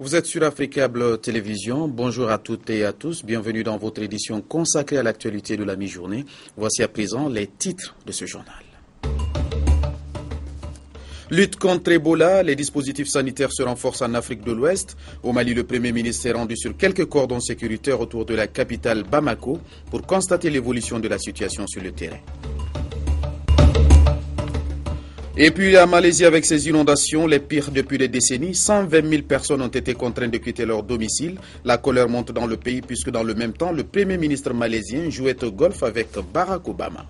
Vous êtes sur Africable Télévision. Bonjour à toutes et à tous. Bienvenue dans votre édition consacrée à l'actualité de la mi-journée. Voici à présent les titres de ce journal. Lutte contre Ebola, les dispositifs sanitaires se renforcent en Afrique de l'Ouest. Au Mali, le Premier ministre s'est rendu sur quelques cordons sécuritaires autour de la capitale Bamako pour constater l'évolution de la situation sur le terrain. Et puis la Malaisie avec ses inondations, les pires depuis des décennies, 120 000 personnes ont été contraintes de quitter leur domicile. La colère monte dans le pays puisque dans le même temps, le Premier ministre malaisien jouait au golf avec Barack Obama.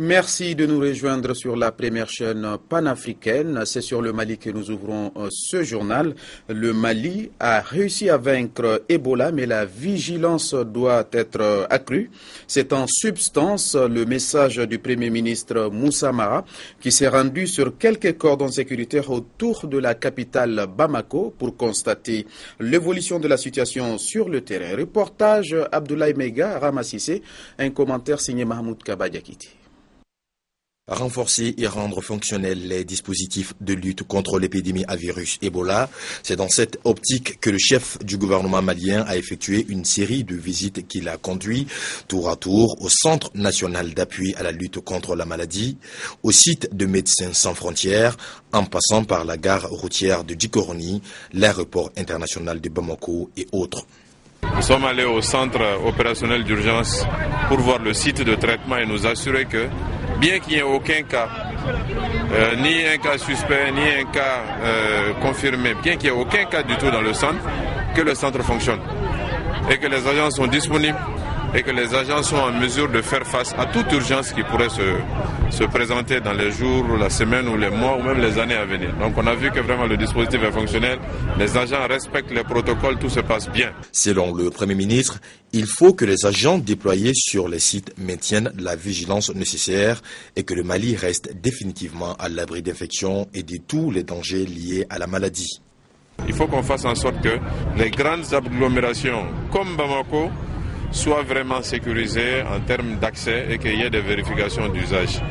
Merci de nous rejoindre sur la première chaîne panafricaine. C'est sur le Mali que nous ouvrons ce journal. Le Mali a réussi à vaincre Ebola, mais la vigilance doit être accrue. C'est en substance le message du Premier ministre Moussa Mara qui s'est rendu sur quelques cordons sécuritaires autour de la capitale Bamako pour constater l'évolution de la situation sur le terrain. Reportage Abdoulaye Mega, Ramassissé, un commentaire signé Mahmoud Kabadiakiti. Renforcer et rendre fonctionnels les dispositifs de lutte contre l'épidémie à virus Ebola. C'est dans cette optique que le chef du gouvernement malien a effectué une série de visites qu'il a conduit tour à tour au Centre national d'appui à la lutte contre la maladie, au site de Médecins sans frontières, en passant par la gare routière de Djikoroni, l'aéroport international de Bamako et autres. Nous sommes allés au centre opérationnel d'urgence pour voir le site de traitement et nous assurer que, bien qu'il n'y ait aucun cas, ni un cas suspect, ni un cas confirmé, bien qu'il n'y ait aucun cas du tout dans le centre, que le centre fonctionne et que les agents sont disponibles et que les agents sont en mesure de faire face à toute urgence qui pourrait se présenter dans les jours, la semaine ou les mois ou même les années à venir. Donc on a vu que vraiment le dispositif est fonctionnel, les agents respectent les protocoles, tout se passe bien. Selon le Premier ministre, il faut que les agents déployés sur les sites maintiennent la vigilance nécessaire et que le Mali reste définitivement à l'abri d'infections et de tous les dangers liés à la maladie. Il faut qu'on fasse en sorte que les grandes agglomérations comme Bamako soient vraiment sécurisées en termes d'accès et qu'il y ait des vérifications d'usage.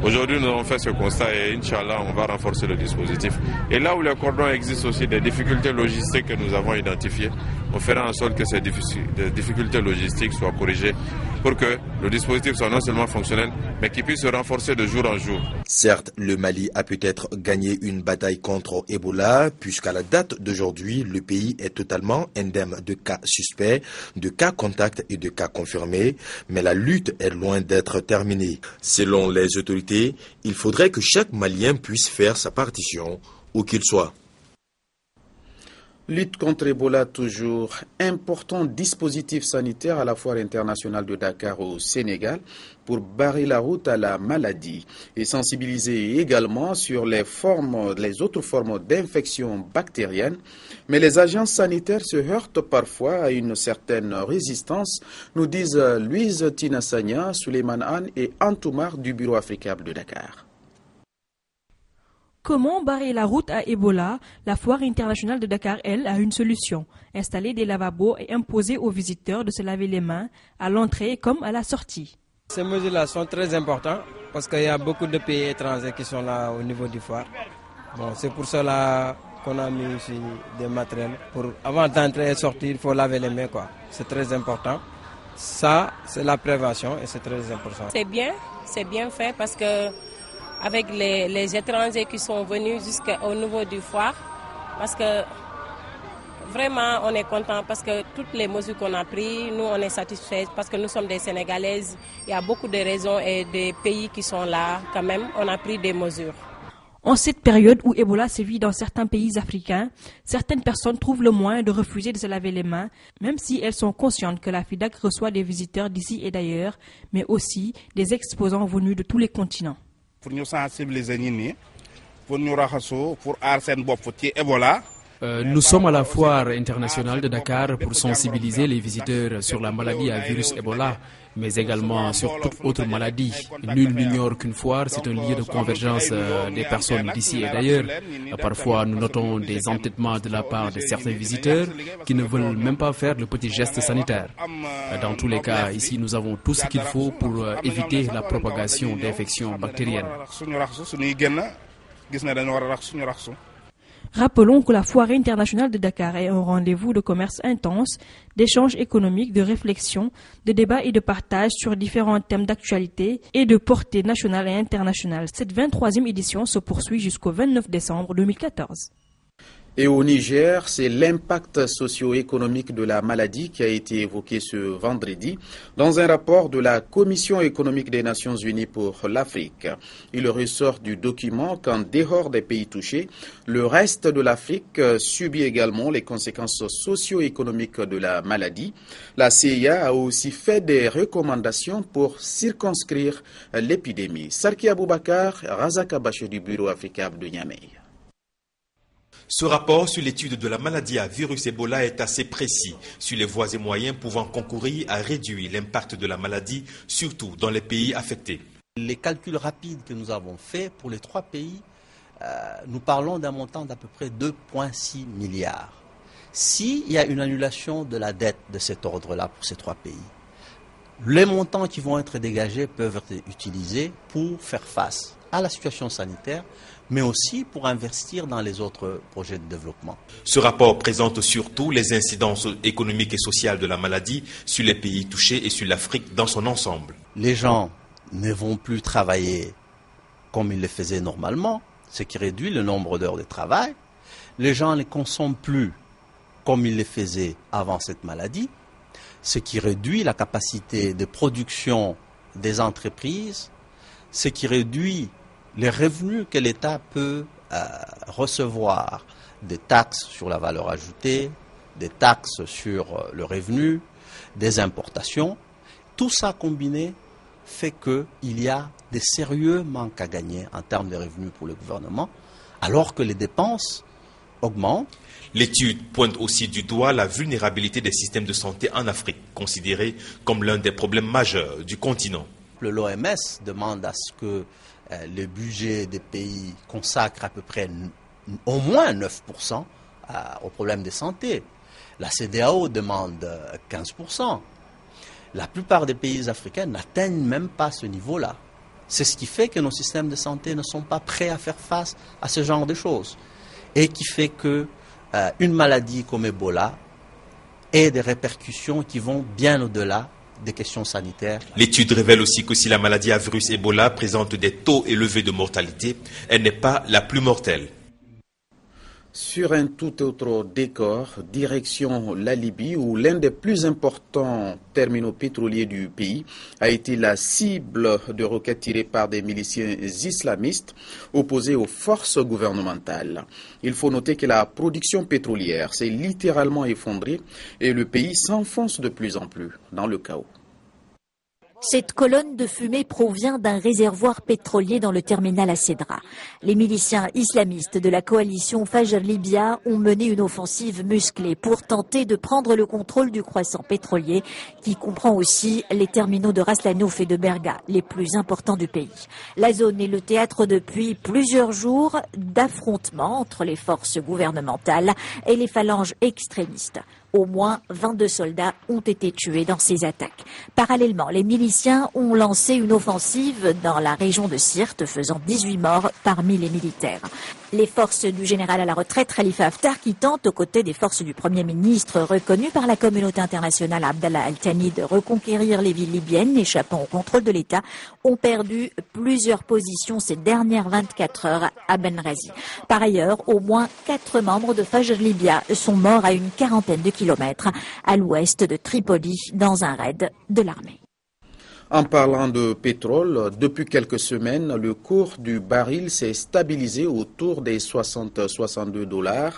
Aujourd'hui, nous avons fait ce constat et Inch'Allah, on va renforcer le dispositif. Et là où les cordons existent aussi des difficultés logistiques que nous avons identifiées, on fera en sorte que ces difficultés logistiques soient corrigées pour que le dispositif soit non seulement fonctionnel, mais qu'il puisse se renforcer de jour en jour. Certes, le Mali a peut-être gagné une bataille contre Ebola, puisqu'à la date d'aujourd'hui, le pays est totalement indemne de cas suspects, de cas contacts et de cas confirmés, mais la lutte est loin d'être terminée. Selon les autorités, il faudrait que chaque Malien puisse faire sa partition, où qu'il soit. Lutte contre Ebola toujours. Important dispositif sanitaire à la foire internationale de Dakar au Sénégal pour barrer la route à la maladie et sensibiliser également sur les autres formes d'infection bactérienne. Mais les agences sanitaires se heurtent parfois à une certaine résistance, nous disent Louise Tinassagna, Souleymane Anne et Antoumar du Bureau africable de Dakar. Comment barrer la route à Ebola? La foire internationale de Dakar, elle, a une solution. Installer des lavabos et imposer aux visiteurs de se laver les mains à l'entrée comme à la sortie. Ces mesures-là sont très importantes parce qu'il y a beaucoup de pays étrangers qui sont là au niveau du foire. Bon, c'est pour cela qu'on a mis ici des matériels. Avant d'entrer et sortir, il faut laver les mains, quoi. C'est très important. Ça, c'est la prévention et c'est très important. C'est bien fait parce que avec les étrangers qui sont venus jusqu'au niveau du foire, parce que vraiment on est content parce que toutes les mesures qu'on a prises, nous on est satisfaits parce que nous sommes des Sénégalaises, il y a beaucoup de raisons et des pays qui sont là quand même, on a pris des mesures. En cette période où Ebola sévit dans certains pays africains, certaines personnes trouvent le moyen de refuser de se laver les mains, même si elles sont conscientes que la FIDAK reçoit des visiteurs d'ici et d'ailleurs, mais aussi des exposants venus de tous les continents. Pour nous sensibiliser, pour nous raxasu, pour aar sen bopp ci Ebola, Nous sommes à la foire internationale de Dakar pour sensibiliser les visiteurs sur la maladie à virus Ebola, mais également sur toute autre maladie. Nul n'ignore qu'une foire, c'est un lieu de convergence des personnes d'ici et d'ailleurs. Parfois, nous notons des entêtements de la part de certains visiteurs qui ne veulent même pas faire le petit geste sanitaire. Dans tous les cas, ici, nous avons tout ce qu'il faut pour éviter la propagation d'infections bactériennes. Rappelons que la Foire internationale de Dakar est un rendez-vous de commerce intense, d'échanges économiques, de réflexion, de débats et de partage sur différents thèmes d'actualité et de portée nationale et internationale. Cette 23e édition se poursuit jusqu'au 29 décembre 2014. Et au Niger, c'est l'impact socio-économique de la maladie qui a été évoqué ce vendredi dans un rapport de la Commission économique des Nations Unies pour l'Afrique. Il ressort du document qu'en dehors des pays touchés, le reste de l'Afrique subit également les conséquences socio-économiques de la maladie. La CIA a aussi fait des recommandations pour circonscrire l'épidémie. Sarki Aboubakar, Razak Abaché du Bureau africain de Niamey. Ce rapport sur l'étude de la maladie à virus Ebola est assez précis sur les voies et moyens pouvant concourir à réduire l'impact de la maladie, surtout dans les pays affectés. Les calculs rapides que nous avons faits pour les 3 pays, nous parlons d'un montant d'à peu près 2,6 milliards. S'il y a une annulation de la dette de cet ordre-là pour ces 3 pays, les montants qui vont être dégagés peuvent être utilisés pour faire face à la situation sanitaire, mais aussi pour investir dans les autres projets de développement. Ce rapport présente surtout les incidences économiques et sociales de la maladie sur les pays touchés et sur l'Afrique dans son ensemble. Les gens ne vont plus travailler comme ils le faisaient normalement, ce qui réduit le nombre d'heures de travail. Les gens ne consomment plus comme ils le faisaient avant cette maladie, ce qui réduit la capacité de production des entreprises, ce qui réduit les revenus que l'État peut recevoir, des taxes sur la valeur ajoutée, des taxes sur le revenu, des importations. Tout ça combiné fait qu'il y a des sérieux manques à gagner en termes de revenus pour le gouvernement, alors que les dépenses augmentent. L'étude pointe aussi du doigt la vulnérabilité des systèmes de santé en Afrique, considérée comme l'un des problèmes majeurs du continent. L'OMS demande à ce que le budget des pays consacre à peu près au moins 9% aux problèmes de santé. La CEDEAO demande 15%. La plupart des pays africains n'atteignent même pas ce niveau-là. C'est ce qui fait que nos systèmes de santé ne sont pas prêts à faire face à ce genre de choses. Et qui fait qu'une maladie comme Ebola ait des répercussions qui vont bien au-delà des questions sanitaires. L'étude révèle aussi que si la maladie à virus Ebola présente des taux élevés de mortalité, elle n'est pas la plus mortelle. Sur un tout autre décor, direction la Libye, où l'un des plus importants terminaux pétroliers du pays a été la cible de roquettes tirées par des miliciens islamistes opposés aux forces gouvernementales. Il faut noter que la production pétrolière s'est littéralement effondrée et le pays s'enfonce de plus en plus dans le chaos. Cette colonne de fumée provient d'un réservoir pétrolier dans le terminal à Cédra. Les miliciens islamistes de la coalition Fajr Libya ont mené une offensive musclée pour tenter de prendre le contrôle du croissant pétrolier qui comprend aussi les terminaux de Ras Lanouf et de Berga, les plus importants du pays. La zone est le théâtre depuis plusieurs jours d'affrontements entre les forces gouvernementales et les phalanges extrémistes. Au moins 22 soldats ont été tués dans ces attaques. Parallèlement, les miliciens ont lancé une offensive dans la région de Sirte, faisant 18 morts parmi les militaires. Les forces du général à la retraite Khalifa Haftar, qui tentent aux côtés des forces du Premier ministre reconnu par la communauté internationale Abdallah Al-Thani de reconquérir les villes libyennes échappant au contrôle de l'État, ont perdu plusieurs positions ces dernières 24 heures à Benghazi. Par ailleurs, au moins 4 membres de Fajr Libya sont morts à une quarantaine de kilomètres à l'ouest de Tripoli dans un raid de l'armée. En parlant de pétrole, depuis quelques semaines, le cours du baril s'est stabilisé autour des 60-62 $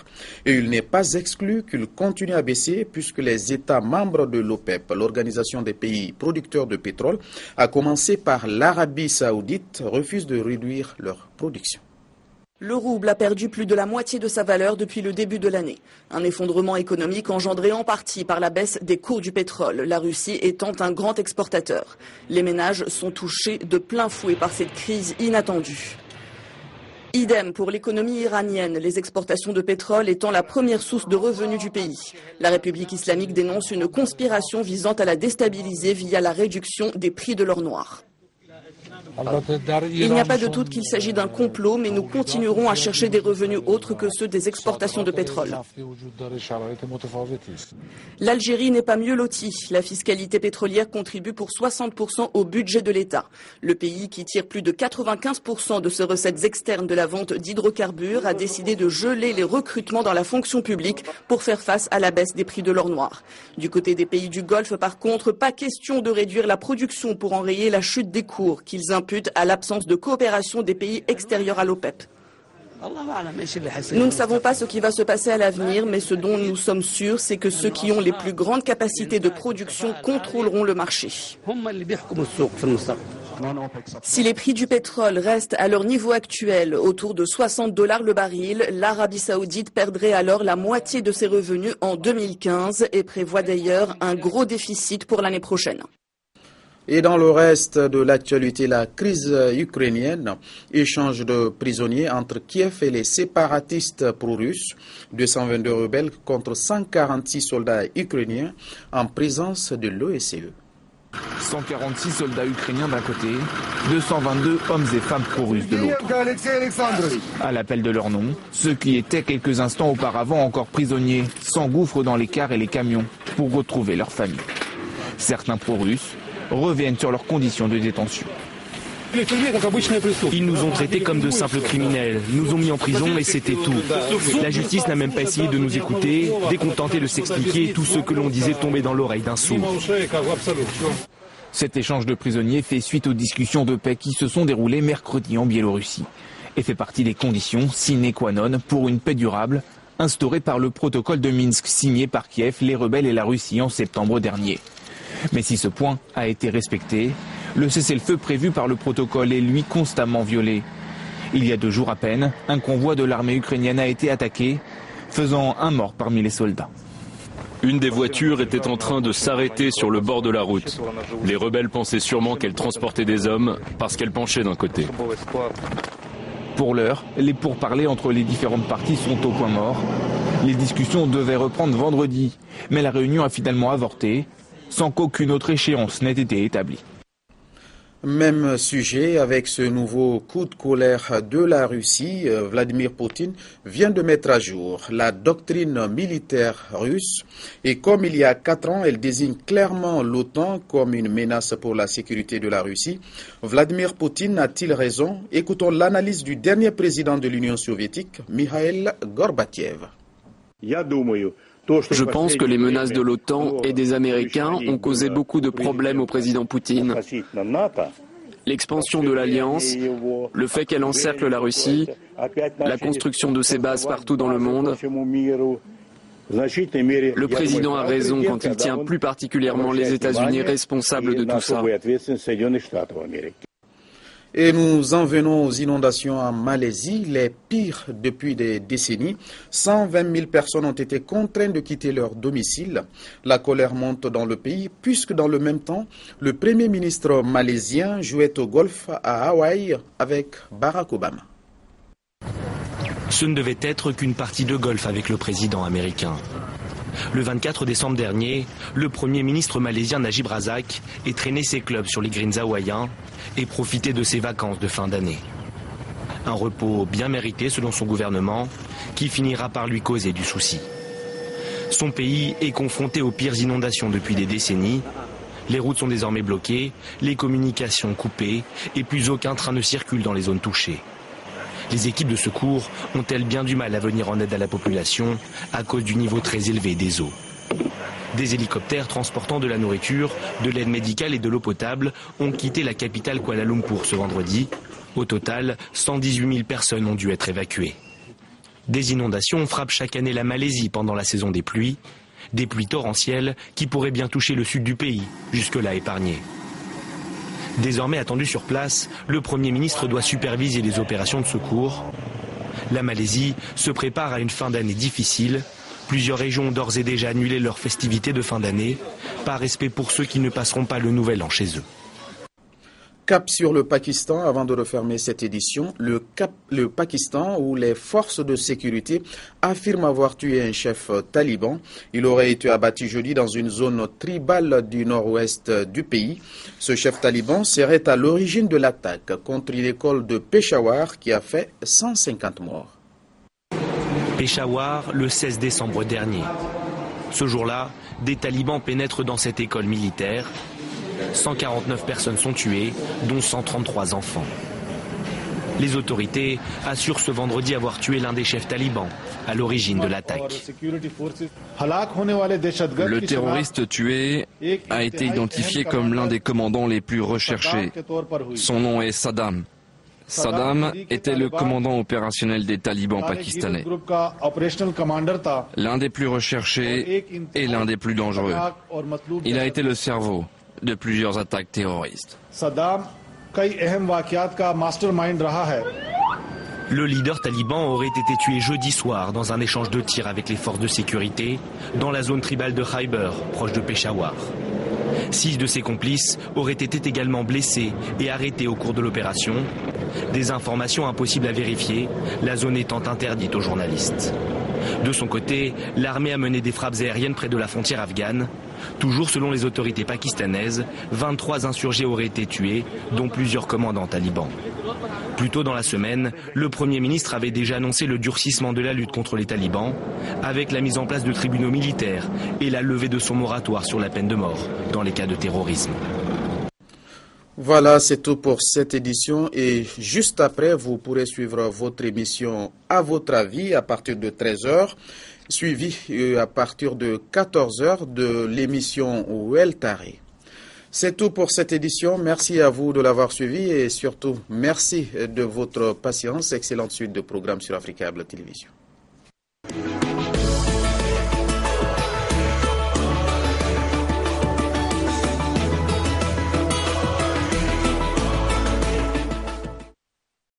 et il n'est pas exclu qu'il continue à baisser puisque les États membres de l'OPEP, l'organisation des pays producteurs de pétrole, à commencer par l'Arabie saoudite, refusent de réduire leur production. Le rouble a perdu plus de la moitié de sa valeur depuis le début de l'année. Un effondrement économique engendré en partie par la baisse des cours du pétrole, la Russie étant un grand exportateur. Les ménages sont touchés de plein fouet par cette crise inattendue. Idem pour l'économie iranienne, les exportations de pétrole étant la première source de revenus du pays. La République islamique dénonce une conspiration visant à la déstabiliser via la réduction des prix de l'or noir. Il n'y a pas de doute qu'il s'agit d'un complot, mais nous continuerons à chercher des revenus autres que ceux des exportations de pétrole. L'Algérie n'est pas mieux lotie. La fiscalité pétrolière contribue pour 60% au budget de l'État. Le pays, qui tire plus de 95% de ses recettes externes de la vente d'hydrocarbures, a décidé de geler les recrutements dans la fonction publique pour faire face à la baisse des prix de l'or noir. Du côté des pays du Golfe, par contre, pas question de réduire la production pour enrayer la chute des cours qu'ils imputent à l'absence de coopération des pays extérieurs à l'OPEP. Nous ne savons pas ce qui va se passer à l'avenir, mais ce dont nous sommes sûrs, c'est que ceux qui ont les plus grandes capacités de production contrôleront le marché. Si les prix du pétrole restent à leur niveau actuel, autour de $60 le baril, l'Arabie saoudite perdrait alors la moitié de ses revenus en 2015 et prévoit d'ailleurs un gros déficit pour l'année prochaine. Et dans le reste de l'actualité, la crise ukrainienne, échange de prisonniers entre Kiev et les séparatistes pro-russes, 222 rebelles contre 146 soldats ukrainiens en présence de l'OSCE. 146 soldats ukrainiens d'un côté, 222 hommes et femmes pro-russes de l'autre. À l'appel de leur nom, ceux qui étaient quelques instants auparavant encore prisonniers s'engouffrent dans les cars et les camions pour retrouver leur famille. Certains pro-russes reviennent sur leurs conditions de détention. Ils nous ont traités comme de simples criminels, nous ont mis en prison et c'était tout. La justice n'a même pas essayé de nous écouter, décontenté de s'expliquer, tout ce que l'on disait tombait dans l'oreille d'un sourd. Cet échange de prisonniers fait suite aux discussions de paix qui se sont déroulées mercredi en Biélorussie et fait partie des conditions sine qua non pour une paix durable instaurée par le protocole de Minsk signé par Kiev, les rebelles et la Russie en septembre dernier. Mais si ce point a été respecté, le cessez-le-feu prévu par le protocole est lui constamment violé. Il y a 2 jours à peine, un convoi de l'armée ukrainienne a été attaqué, faisant un mort parmi les soldats. Une des voitures était en train de s'arrêter sur le bord de la route. Les rebelles pensaient sûrement qu'elle transportait des hommes parce qu'elle penchait d'un côté. Pour l'heure, les pourparlers entre les différentes parties sont au point mort. Les discussions devaient reprendre vendredi, mais la réunion a finalement avorté, sans qu'aucune autre échéance n'ait été établie. Même sujet avec ce nouveau coup de colère de la Russie. Vladimir Poutine vient de mettre à jour la doctrine militaire russe et comme il y a 4 ans, elle désigne clairement l'OTAN comme une menace pour la sécurité de la Russie. Vladimir Poutine a-t-il raison? Écoutons l'analyse du dernier président de l'Union soviétique, Mikhail Gorbatchev. Je pense que les menaces de l'OTAN et des Américains ont causé beaucoup de problèmes au président Poutine. L'expansion de l'Alliance, le fait qu'elle encercle la Russie, la construction de ses bases partout dans le monde. Le président a raison quand il tient plus particulièrement les États-Unis responsables de tout ça. Et nous en venons aux inondations en Malaisie, les pires depuis des décennies. 120 000 personnes ont été contraintes de quitter leur domicile. La colère monte dans le pays puisque dans le même temps, le Premier ministre malaisien jouait au golf à Hawaï avec Barack Obama. Ce ne devait être qu'une partie de golf avec le président américain. Le 24 décembre dernier, le Premier ministre malaisien Najib Razak ait traîné ses clubs sur les greens hawaïens et profité de ses vacances de fin d'année. Un repos bien mérité selon son gouvernement, qui finira par lui causer du souci. Son pays est confronté aux pires inondations depuis des décennies. Les routes sont désormais bloquées, les communications coupées et plus aucun train ne circule dans les zones touchées. Les équipes de secours ont-elles bien du mal à venir en aide à la population à cause du niveau très élevé des eaux. Des hélicoptères transportant de la nourriture, de l'aide médicale et de l'eau potable ont quitté la capitale Kuala Lumpur ce vendredi. Au total, 118 000 personnes ont dû être évacuées. Des inondations frappent chaque année la Malaisie pendant la saison des pluies torrentielles qui pourraient bien toucher le sud du pays, jusque-là épargné. Désormais attendu sur place, le Premier ministre doit superviser les opérations de secours. La Malaisie se prépare à une fin d'année difficile. Plusieurs régions ont d'ores et déjà annulé leurs festivités de fin d'année, par respect pour ceux qui ne passeront pas le nouvel an chez eux. Cap sur le Pakistan, avant de refermer cette édition, le Pakistan où les forces de sécurité affirment avoir tué un chef taliban. Il aurait été abattu jeudi dans une zone tribale du nord-ouest du pays. Ce chef taliban serait à l'origine de l'attaque contre une école de Peshawar qui a fait 150 morts. Peshawar, le 16 décembre dernier. Ce jour-là, des talibans pénètrent dans cette école militaire. 149 personnes sont tuées, dont 133 enfants. Les autorités assurent ce vendredi avoir tué l'un des chefs talibans, à l'origine de l'attaque. Le terroriste tué a été identifié comme l'un des commandants les plus recherchés. Son nom est Saddam. Saddam était le commandant opérationnel des talibans pakistanais. L'un des plus recherchés et l'un des plus dangereux. Il a été le cerveau de plusieurs attaques terroristes. Le leader taliban aurait été tué jeudi soir dans un échange de tirs avec les forces de sécurité dans la zone tribale de Khyber, proche de Peshawar. 6 de ses complices auraient été également blessés et arrêtés au cours de l'opération. Des informations impossibles à vérifier, la zone étant interdite aux journalistes. De son côté, l'armée a mené des frappes aériennes près de la frontière afghane. Toujours selon les autorités pakistanaises, 23 insurgés auraient été tués, dont plusieurs commandants talibans. Plus tôt dans la semaine, le Premier ministre avait déjà annoncé le durcissement de la lutte contre les talibans, avec la mise en place de tribunaux militaires et la levée de son moratoire sur la peine de mort dans les cas de terrorisme. Voilà, c'est tout pour cette édition et juste après, vous pourrez suivre votre émission À votre avis à partir de 13h, suivi à partir de 14h de l'émission Weltari. C'est tout pour cette édition. Merci à vous de l'avoir suivi et surtout merci de votre patience. Excellente suite de programmes sur Africable Télévision.